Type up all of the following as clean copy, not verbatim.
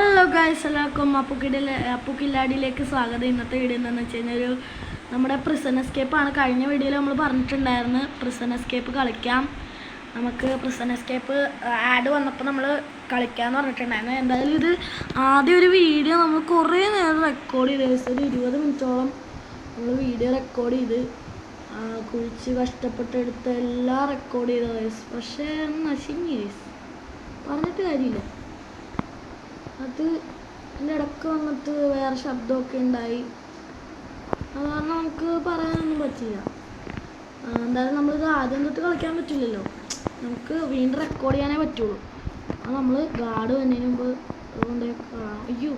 Hello guys, എല്ലാവർക്കും അപ്പുക്കില്ലാടിയിലേക്ക് സ്വാഗതം. ഇന്നത്തെ വീഡിയോ എന്താണെന്ന് വെച്ച് കഴിഞ്ഞാൽ നമ്മുടെ പ്രിസൺ എസ്കേപ്പാണ്. കഴിഞ്ഞ വീഡിയോയിൽ നമ്മൾ പറഞ്ഞിട്ടുണ്ടായിരുന്നു പ്രിസൺ എസ്കേപ്പ് കളിക്കാം. നമുക്ക് പ്രിസൺ എസ്കേപ്പ് ആഡ് വന്നപ്പോൾ നമ്മൾ കളിക്കാമെന്ന് പറഞ്ഞിട്ടുണ്ടായിരുന്നു. എന്തായാലും ഇത് ആദ്യം ഒരു വീഡിയോ നമ്മൾ കുറേ നേരം റെക്കോർഡ് ചെയ്ത് ഒരു 20 മിനിറ്റോളം നമ്മൾ വീഡിയോ റെക്കോർഡ് ചെയ്ത് കുഴിച്ച് കഷ്ടപ്പെട്ടെടുത്ത് എല്ലാം റെക്കോർഡ് ചെയ്ത ഗൈസ്. പക്ഷേ നശിഞ്ഞു ഗൈസ്, പറഞ്ഞിട്ട് കാര്യമില്ല. അത് എൻ്റെ ഇടയ്ക്ക് വന്നിട്ട് വേറെ ശബ്ദമൊക്കെ ഉണ്ടായി. അത് കാരണം നമുക്ക് പറയാനൊന്നും പറ്റില്ല. എന്തായാലും നമ്മളിത് ആദ്യം തൊട്ട് കളിക്കാൻ പറ്റില്ലല്ലോ, നമുക്ക് വീണ്ടും റെക്കോർഡ് ചെയ്യാനേ പറ്റുള്ളൂ. അത് നമ്മൾ ഗാർഡ് വന്നതിന് മുമ്പ് അതുകൊണ്ട് അയ്യോ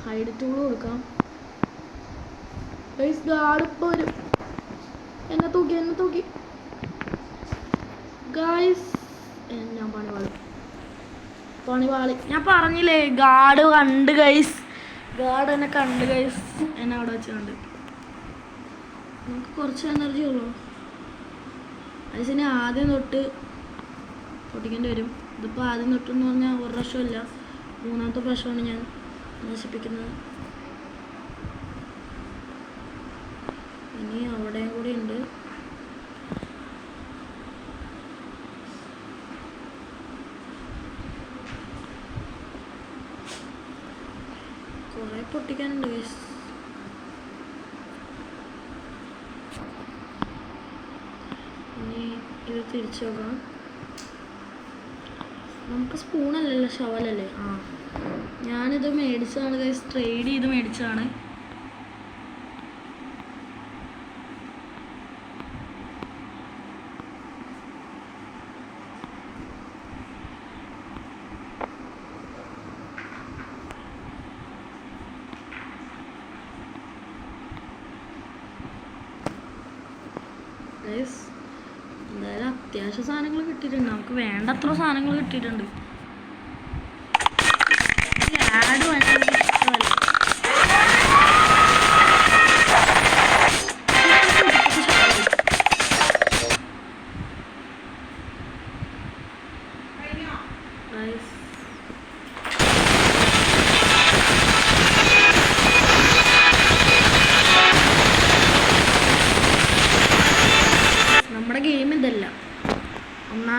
ഹൈഡ് ടൂൾ കൊടുക്കാം ഗൈസ്. ഗാർഡ് ഇപ്പോൾ വരും. എന്നെ തൂക്കി ഗൈസ്, ഞാൻ പണിവാളി. ഞാൻ പറഞ്ഞില്ലേ ഗാർഡ് കണ്ട് ഗൈസ്, ഗാർഡ് എന്നെ കണ്ട് ഗൈസ്, എന്നെ അവിടെ വെച്ച് കണ്ട്. നമുക്ക് കുറച്ച് എനർജി ഉള്ളൂ അതിന് ആദ്യം തൊട്ട് പൊട്ടിക്കേണ്ടി വരും. ഇതിപ്പോൾ ആദ്യം തൊട്ടെന്ന് പറഞ്ഞാൽ ഒരു പ്രാവശ്യമില്ല, 3ാമത്തെ പ്രാവശ്യമാണ് ഞാൻ നശിപ്പിക്കുന്നത്. ഇനി അവിടെയും കൂടി ഉണ്ട്. കുറേ പൊട്ടിക്കാനുണ്ട് ഗൈസ്. ഇനി ഇത് തിരിച്ചു നോക്കാം. നമുക്ക് സ്പൂണല്ലല്ലോ, ഷവലല്ലേ. ഞാനിത് മേടിച്ചതാണ് ഗൈസ്, ട്രേഡ് ചെയ്ത് മേടിച്ചതാണ്. എന്തായാലും അത്യാവശ്യം സാധനങ്ങൾ കിട്ടിയിട്ടുണ്ട്, നമുക്ക് വേണ്ടത്ര സാധനങ്ങൾ കിട്ടിയിട്ടുണ്ട്. ആഡ് ഭയങ്കര ഇഷ്ടമല്ല.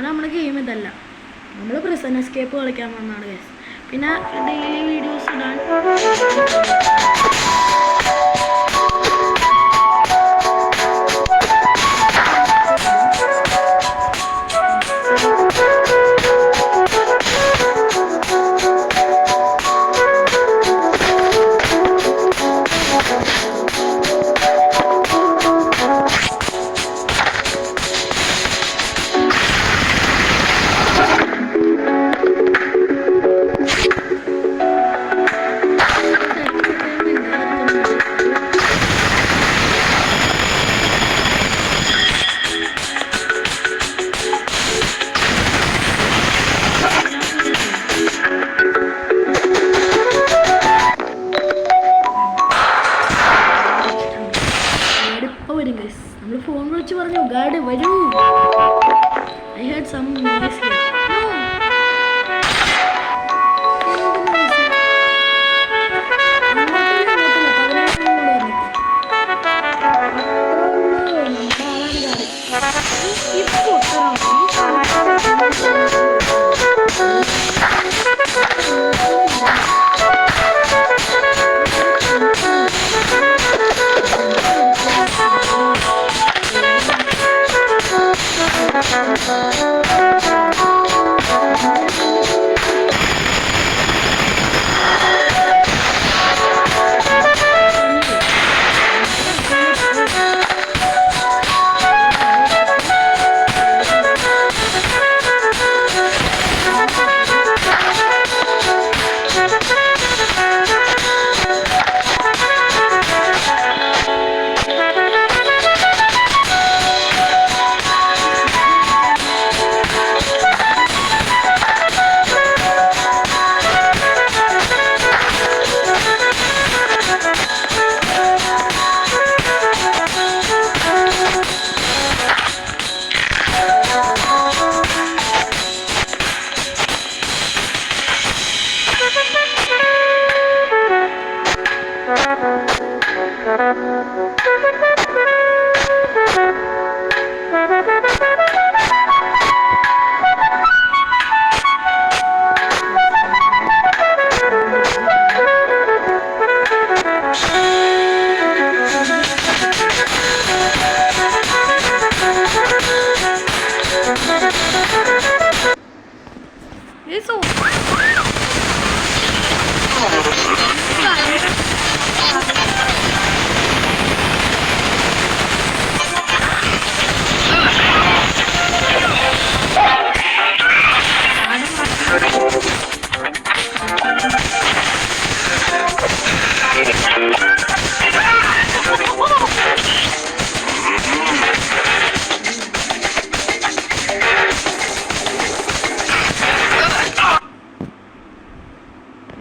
നമ്മുടെ ഗെയിം ഇതല്ല, നമ്മൾ പ്രിസൺ എസ്കേപ്പ് കളിക്കാൻ വന്നതാണ് ഗൈസ്. പിന്നെ ഡെയിലി വീഡിയോസ് ഇടാൻ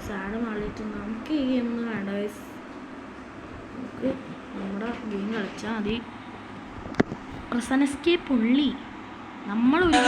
സാഡ് മാറിയിട്ട് നമുക്ക് ഈ ഗെയിം ഒന്നും വേണ്ട ഗൈസ്. നമുക്ക് നമ്മുടെ ഗെയിം കളിച്ചാൽ മതി. പ്രസൻ എസ്കേപ്പ് പുള്ളി നമ്മളൊരു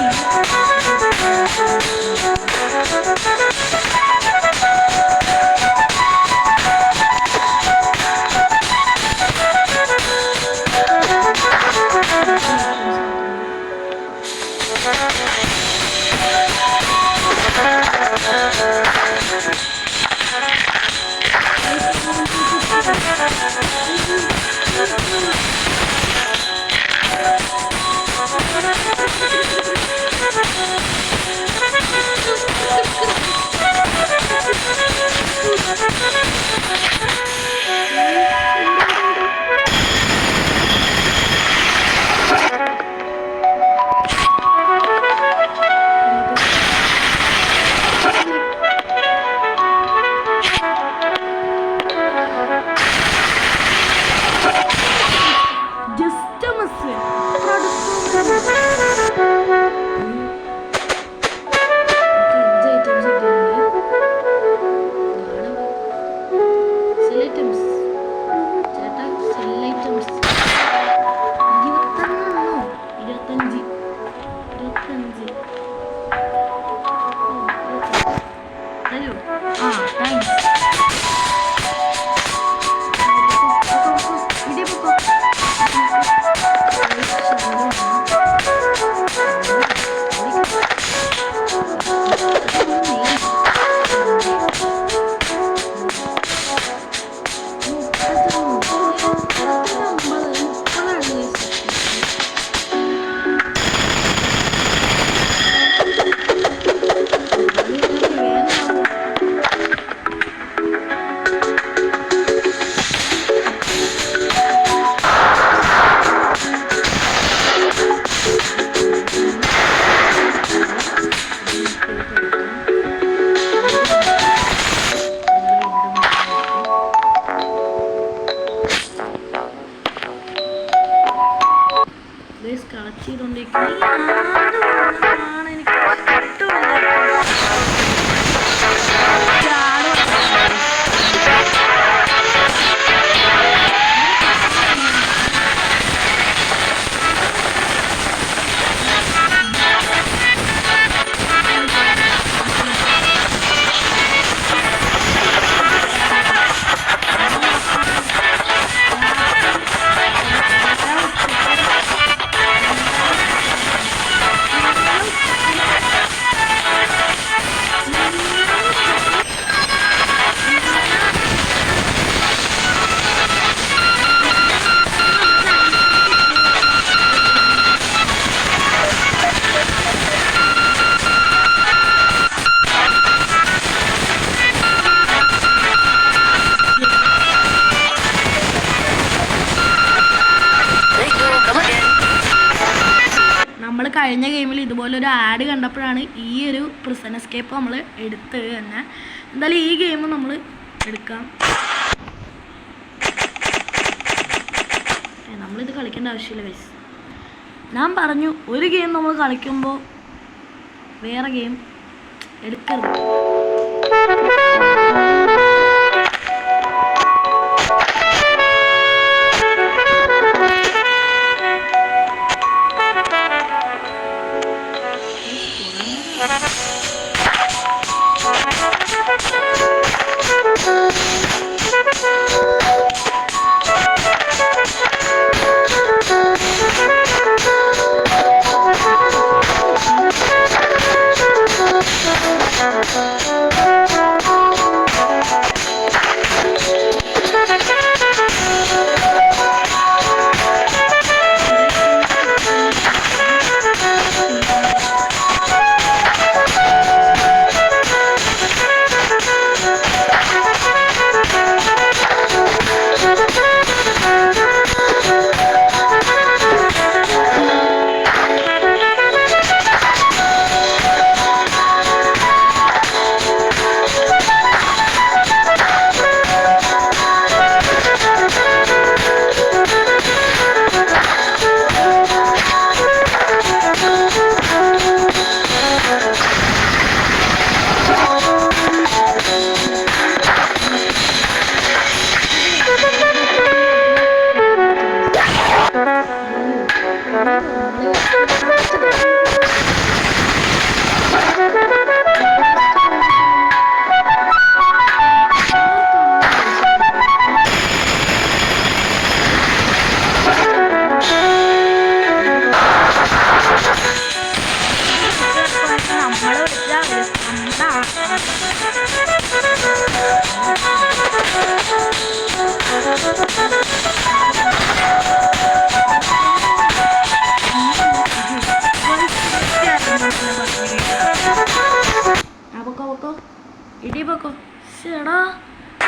കളക്ട് ചെയ്തോണ്ടിരിക്കുന്നത് എനിക്ക് കഴിഞ്ഞ ഗെയിമിൽ ഇതുപോലൊരു ആഡ് കണ്ടപ്പോഴാണ് ഈ ഒരു പ്രിസൺ എസ്കേപ്പ് നമ്മൾ എടുത്തത് തന്നെ. എന്തായാലും ഈ ഗെയിം നമ്മൾ എടുക്കാം. നമ്മളിത് കളിക്കേണ്ട ആവശ്യമില്ല ഗൈസ്. ഞാൻ പറഞ്ഞു ഒരു ഗെയിം നമ്മൾ കളിക്കുമ്പോൾ വേറെ ഗെയിം എടുക്കരുത്.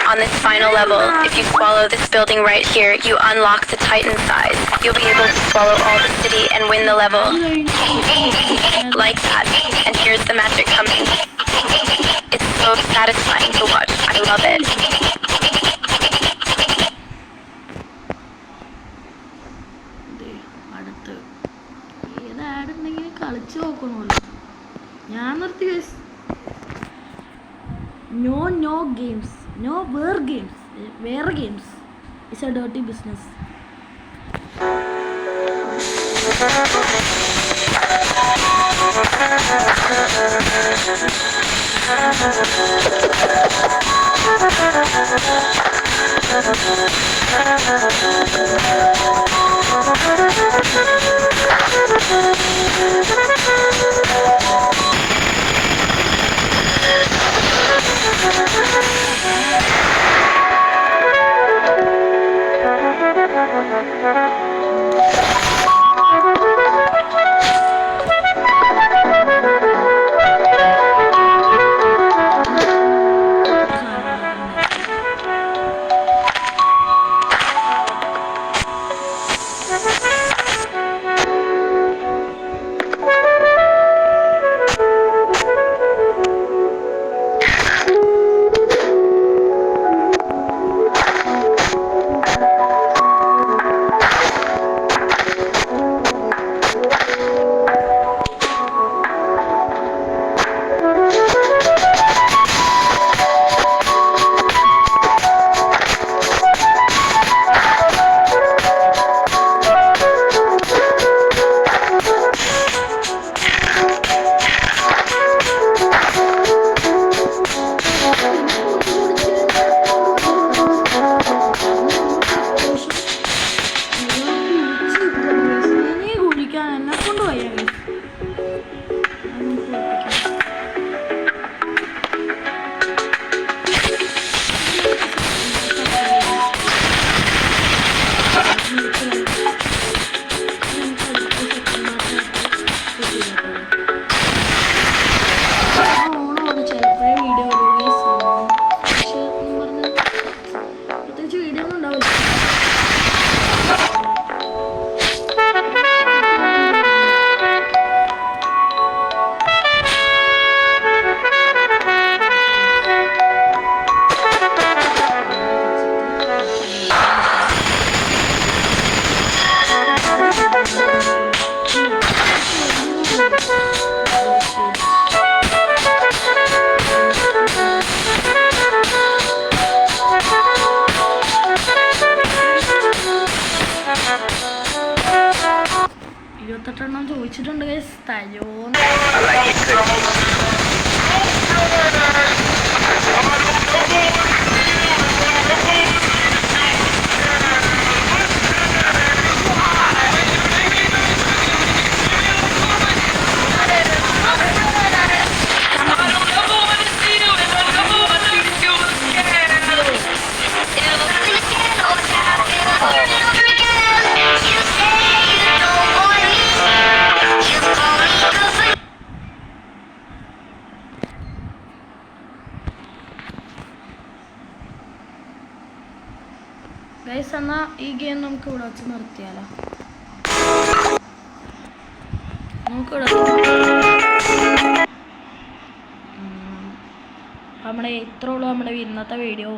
On this final level, if you swallow this building right here, you unlock the Titan size. You'll be able to swallow all the city and win the level. Like that. And here's the magic coming. It's so satisfying to watch. I love it. No games. No were games. Were games. It's a dirty business. ചോദിച്ചിട്ടുണ്ട് തരോ guys, എന്നാൽ ഈ game നമുക്ക് ഇവിടെ വെച്ച് നിർത്തിയാലോ. നമ്മുടെ ഇത്രേ ഉള്ളൂ നമ്മുടെ ഇന്നത്തെ വീഡിയോ.